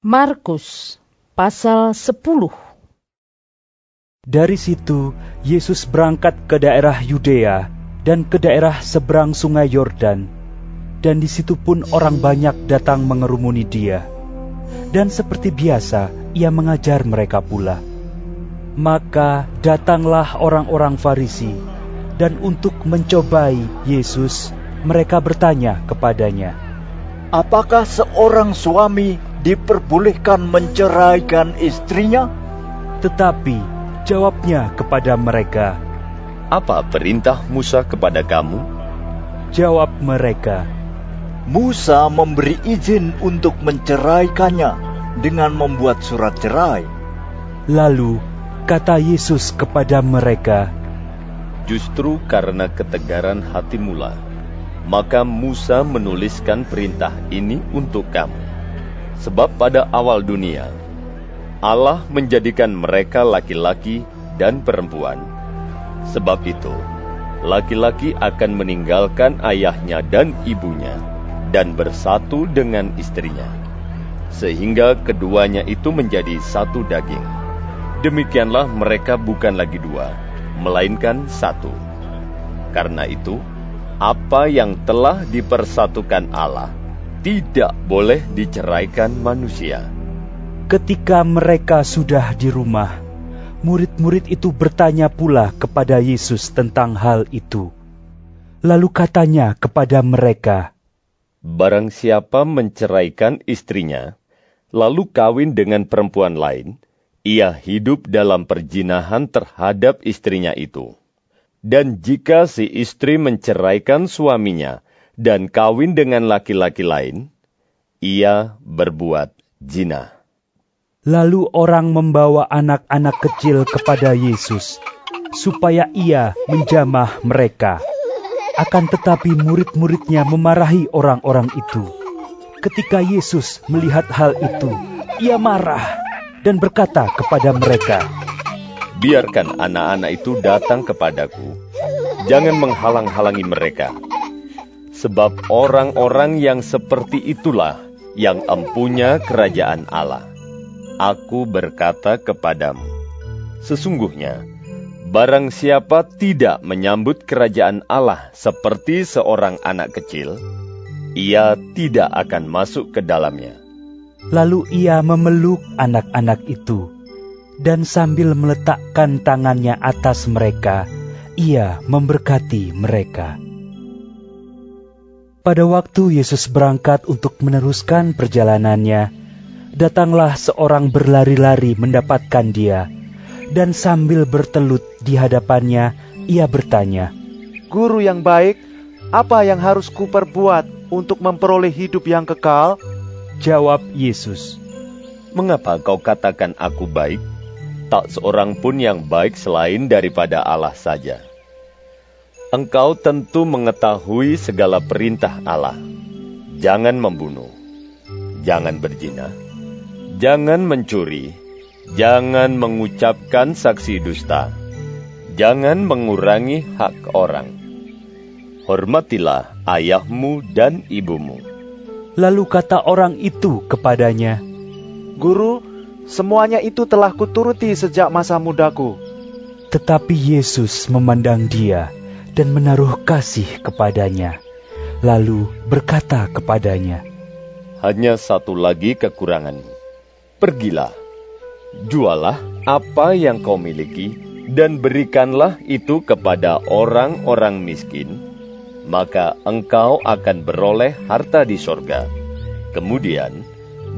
Markus pasal 10. Dari situ, Yesus berangkat ke daerah Yudea dan ke daerah seberang sungai Yordan. Dan di situ pun orang banyak datang mengerumuni dia. Dan seperti biasa, ia mengajar mereka pula. Maka datanglah orang-orang Farisi, dan untuk mencobai Yesus, mereka bertanya kepadanya, "Apakah seorang suami diperbolehkan menceraikan istrinya?" Tetapi jawabnya kepada mereka, "Apa perintah Musa kepada kamu?" Jawab mereka, "Musa memberi izin untuk menceraikannya dengan membuat surat cerai." Lalu kata Yesus kepada mereka, "Justru karena ketegaran hati mula, maka Musa menuliskan perintah ini untuk kamu. Sebab pada awal dunia, Allah menjadikan mereka laki-laki dan perempuan. Sebab itu, laki-laki akan meninggalkan ayahnya dan ibunya, dan bersatu dengan istrinya, sehingga keduanya itu menjadi satu daging. Demikianlah mereka bukan lagi dua, melainkan satu. Karena itu, apa yang telah dipersatukan Allah tidak boleh diceraikan manusia." Ketika mereka sudah di rumah, murid-murid itu bertanya pula kepada Yesus tentang hal itu. Lalu katanya kepada mereka, "Barang siapa menceraikan istrinya, lalu kawin dengan perempuan lain, ia hidup dalam perzinahan terhadap istrinya itu. Dan jika si istri menceraikan suaminya dan kawin dengan laki-laki lain, ia berbuat zina." Lalu orang membawa anak-anak kecil kepada Yesus, supaya ia menjamah mereka. Akan tetapi murid-muridnya memarahi orang-orang itu. Ketika Yesus melihat hal itu, ia marah dan berkata kepada mereka, "Biarkan anak-anak itu datang kepadaku. Jangan menghalang-halangi mereka. Sebab orang-orang yang seperti itulah yang empunya kerajaan Allah. Aku berkata kepadamu, sesungguhnya, barang siapa tidak menyambut kerajaan Allah seperti seorang anak kecil, ia tidak akan masuk ke dalamnya." Lalu ia memeluk anak-anak itu, dan sambil meletakkan tangannya atas mereka, ia memberkati mereka. Pada waktu Yesus berangkat untuk meneruskan perjalanannya, datanglah seorang berlari-lari mendapatkan dia, dan sambil bertelut di hadapannya, ia bertanya, "Guru yang baik, apa yang harus kuperbuat untuk memperoleh hidup yang kekal?" Jawab Yesus, "Mengapa kau katakan aku baik? Tak seorang pun yang baik selain daripada Allah saja. Engkau tentu mengetahui segala perintah Allah. Jangan membunuh, jangan berzina, jangan mencuri, jangan mengucapkan saksi dusta, jangan mengurangi hak orang. Hormatilah ayahmu dan ibumu." Lalu kata orang itu kepadanya, "Guru, semuanya itu telah kuturuti sejak masa mudaku." Tetapi Yesus memandang dia dan menaruh kasih kepadanya, lalu berkata kepadanya, "Hanya satu lagi kekuranganmu. Pergilah, jualah apa yang kau miliki, dan berikanlah itu kepada orang-orang miskin, maka engkau akan beroleh harta di sorga. Kemudian,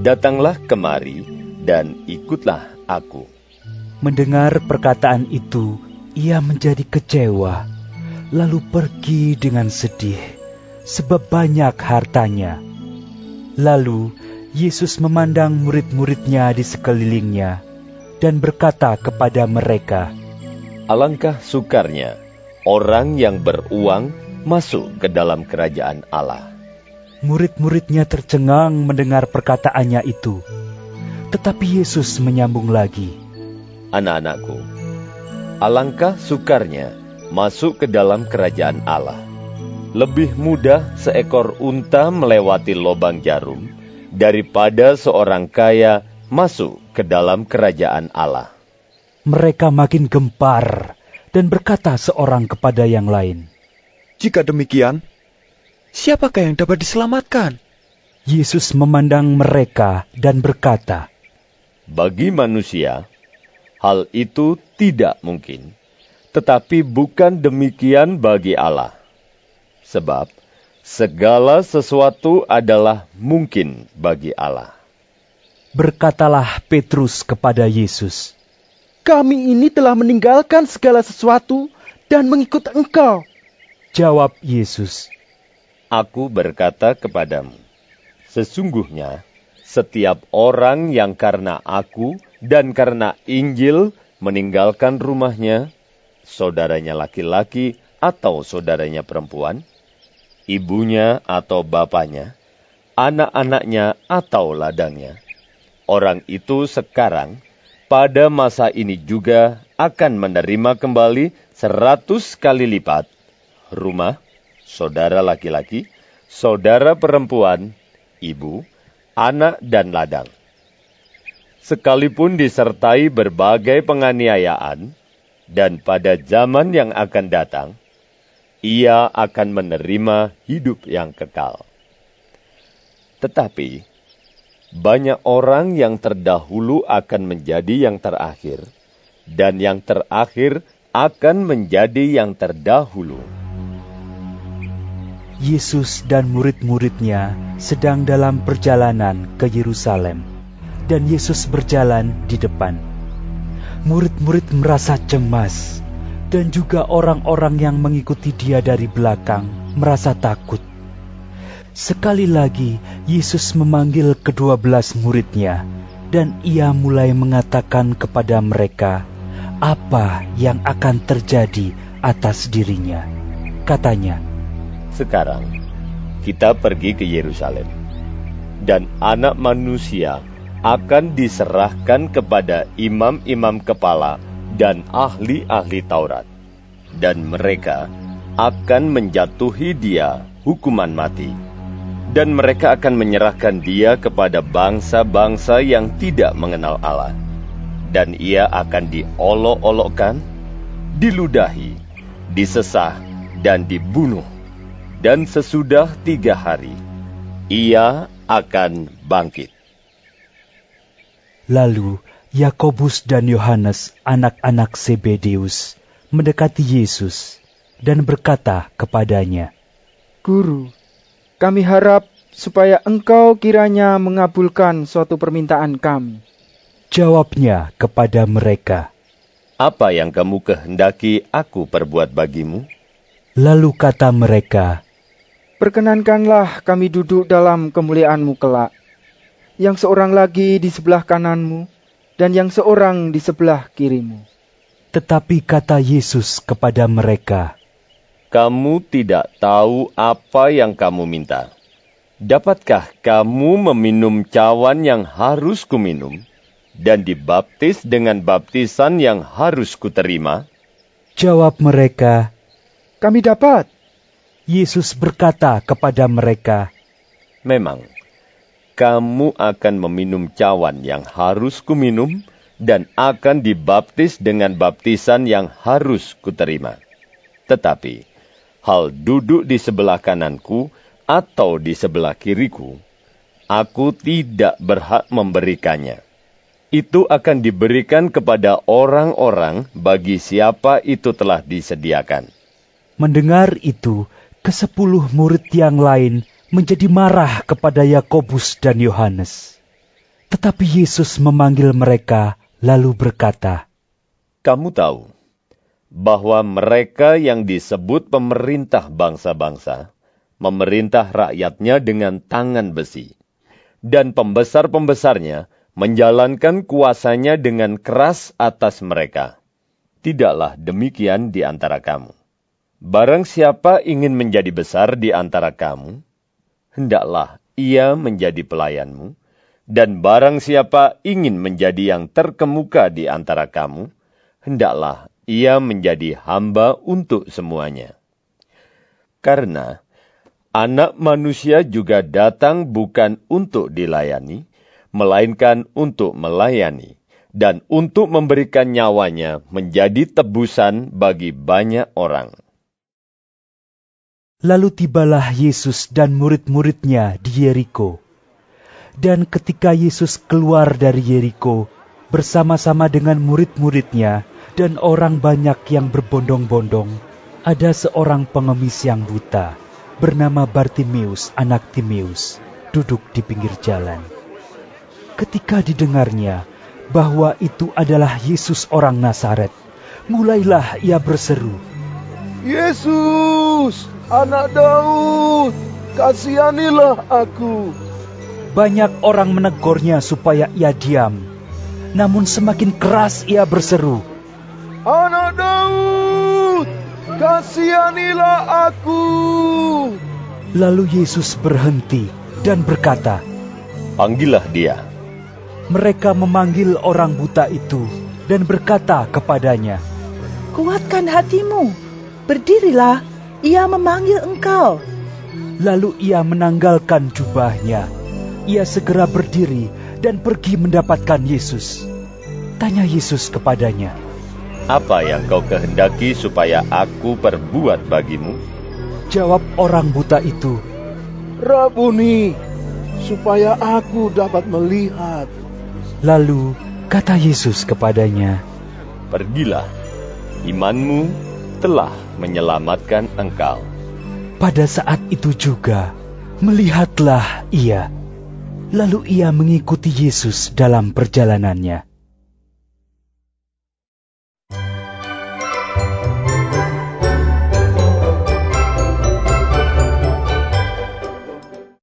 datanglah kemari dan ikutlah aku." Mendengar perkataan itu, ia menjadi kecewa, lalu pergi dengan sedih, sebab banyak hartanya. Lalu Yesus memandang murid-muridnya di sekelilingnya, dan berkata kepada mereka, "Alangkah sukarnya orang yang beruang masuk ke dalam kerajaan Allah." Murid-muridnya tercengang mendengar perkataannya itu. Tetapi Yesus menyambung lagi, "Anak-anakku, alangkah sukarnya masuk ke dalam kerajaan Allah. Lebih mudah seekor unta melewati lobang jarum daripada seorang kaya masuk ke dalam kerajaan Allah." Mereka makin gempar dan berkata seorang kepada yang lain, Jika demikian, siapakah yang dapat diselamatkan? Yesus memandang mereka dan berkata, Bagi manusia, hal itu tidak mungkin, tetapi bukan demikian bagi Allah. Sebab segala sesuatu adalah mungkin bagi Allah. Berkatalah Petrus kepada Yesus, Kami ini telah meninggalkan segala sesuatu dan mengikut Engkau. Jawab Yesus, Aku berkata kepadamu, sesungguhnya setiap orang yang karena aku dan karena Injil meninggalkan rumahnya, saudaranya laki-laki atau saudaranya perempuan, ibunya atau bapaknya, anak-anaknya atau ladangnya, orang itu sekarang pada masa ini juga akan menerima kembali 100 kali lipat rumah, saudara laki-laki, saudara perempuan, ibu, anak dan ladang. Sekalipun disertai berbagai penganiayaan, dan pada zaman yang akan datang, ia akan menerima hidup yang kekal. Tetapi, banyak orang yang terdahulu akan menjadi yang terakhir, dan yang terakhir akan menjadi yang terdahulu. Yesus dan murid-muridnya sedang dalam perjalanan ke Yerusalem, dan Yesus berjalan di depan. Murid-murid merasa cemas, dan juga orang-orang yang mengikuti dia dari belakang merasa takut. Sekali lagi, Yesus memanggil ke-12 muridnya, dan ia mulai mengatakan kepada mereka apa yang akan terjadi atas dirinya. Katanya, Sekarang, kita pergi ke Yerusalem, dan Anak Manusia akan diserahkan kepada imam-imam kepala dan ahli-ahli Taurat, dan mereka akan menjatuhi dia hukuman mati, dan mereka akan menyerahkan dia kepada bangsa-bangsa yang tidak mengenal Allah, dan ia akan diolok-olokkan, diludahi, disesah, dan dibunuh. Dan sesudah 3 hari, ia akan bangkit. Lalu Yakobus dan Yohanes, anak-anak Zebedeus, mendekati Yesus dan berkata kepadanya, Guru, kami harap supaya Engkau kiranya mengabulkan suatu permintaan kami. Jawabnya kepada mereka, Apa yang kamu kehendaki aku perbuat bagimu? lalu kata mereka, Perkenankanlah kami duduk dalam kemuliaan-Mu kelak, yang seorang lagi di sebelah kanan-Mu, dan yang seorang di sebelah kiri-Mu. tetapi kata Yesus kepada mereka, Kamu tidak tahu apa yang kamu minta. Dapatkah kamu meminum cawan yang harus kuminum, dan dibaptis dengan baptisan yang harus kuterima? Jawab mereka. Kami dapat. Yesus berkata kepada mereka, Memang, kamu akan meminum cawan yang harus kuminum, dan akan dibaptis dengan baptisan yang harus kuterima. Tetapi, hal duduk di sebelah kananku atau di sebelah kiriku, aku tidak berhak memberikannya. Itu akan diberikan kepada orang-orang bagi siapa itu telah disediakan. Mendengar itu, ke-10 murid yang lain menjadi marah kepada Yakobus dan Yohanes. Tetapi Yesus memanggil mereka lalu berkata, Kamu tahu bahwa mereka yang disebut pemerintah bangsa-bangsa memerintah rakyatnya dengan tangan besi, dan pembesar-pembesarnya menjalankan kuasanya dengan keras atas mereka. Tidaklah demikian di antara kamu. Barang siapa ingin menjadi besar di antara kamu, hendaklah ia menjadi pelayanmu, dan barang siapa ingin menjadi yang terkemuka di antara kamu, hendaklah ia menjadi hamba untuk semuanya. Karena Anak Manusia juga datang bukan untuk dilayani, melainkan untuk melayani, dan untuk memberikan nyawanya menjadi tebusan bagi banyak orang. Lalu tibalah Yesus dan murid-muridnya di Yeriko. Dan ketika Yesus keluar dari Yeriko, bersama-sama dengan murid-muridnya dan orang banyak yang berbondong-bondong, ada seorang pengemis yang buta, bernama Bartimeus, anak Timeus, duduk di pinggir jalan. Ketika didengarnya bahwa itu adalah Yesus orang Nazaret, mulailah ia berseru, Yesus, anak Daud, kasihanilah aku. Banyak orang menegurnya supaya ia diam, namun semakin keras ia berseru, Anak Daud, kasihanilah aku. Lalu Yesus berhenti dan berkata, Panggillah dia. Mereka memanggil orang buta itu dan berkata kepadanya, Kuatkan hatimu, berdirilah, ia memanggil engkau. Lalu ia menanggalkan jubahnya. Ia segera berdiri dan pergi mendapatkan Yesus. Tanya Yesus kepadanya, Apa yang kau kehendaki supaya aku perbuat bagimu? Jawab orang buta itu, Rabuni, supaya aku dapat melihat. Lalu kata Yesus kepadanya, Pergilah, imanmu telah menyelamatkan engkau. Pada saat itu juga, melihatlah ia. Lalu ia mengikuti Yesus dalam perjalanannya.